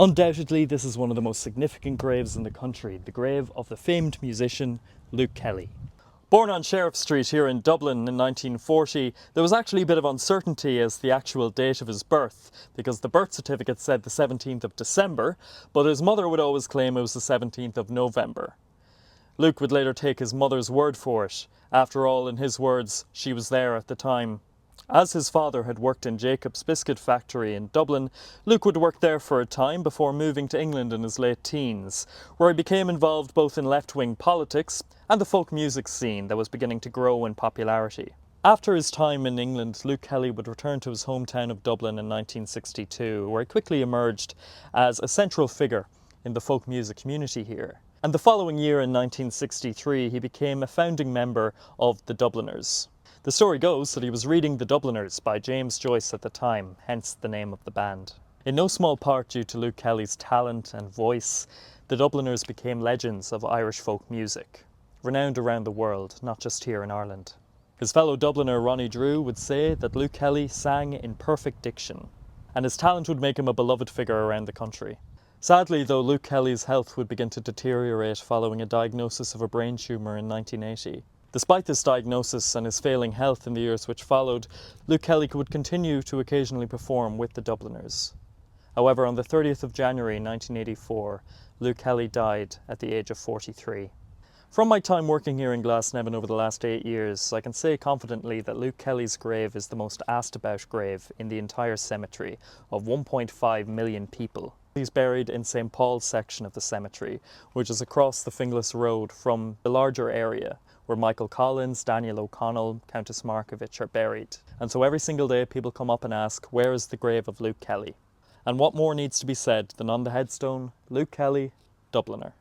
Undoubtedly, this is one of the most significant graves in the country, the grave of the famed musician Luke Kelly. Born on Sheriff Street here in Dublin in 1940, there was actually a bit of uncertainty as the actual date of his birth, because the birth certificate said the 17th of December, but his mother would always claim it was the 17th of November. Luke would later take his mother's word for it. After all, in his words, she was there at the time. As his father had worked in Jacob's biscuit factory in Dublin, Luke would work there for a time before moving to England in his late teens, where he became involved both in left-wing politics and the folk music scene that was beginning to grow in popularity. After his time in England, Luke Kelly would return to his hometown of Dublin in 1962, where he quickly emerged as a central figure in the folk music community here. And the following year in 1963, he became a founding member of the Dubliners. The story goes that he was reading The Dubliners by James Joyce at the time, hence the name of the band. In no small part due to Luke Kelly's talent and voice, the Dubliners became legends of Irish folk music, renowned around the world, not just here in Ireland. His fellow Dubliner Ronnie Drew would say that Luke Kelly sang in perfect diction, and his talent would make him a beloved figure around the country. Sadly, though, Luke Kelly's health would begin to deteriorate following a diagnosis of a brain tumour in 1980. Despite this diagnosis and his failing health in the years which followed, Luke Kelly would continue to occasionally perform with the Dubliners. However, on the 30th of January 1984, Luke Kelly died at the age of 43. From my time working here in Glasnevin over the last 8 years, I can say confidently that Luke Kelly's grave is the most asked about grave in the entire cemetery of 1.5 million people. He's buried in St. Paul's section of the cemetery, which is across the Finglas Road from the larger area where Michael Collins, Daniel O'Connell, Countess Markovich are buried. And so every single day people come up and ask, where is the grave of Luke Kelly? And what more needs to be said than on the headstone, Luke Kelly, Dubliner.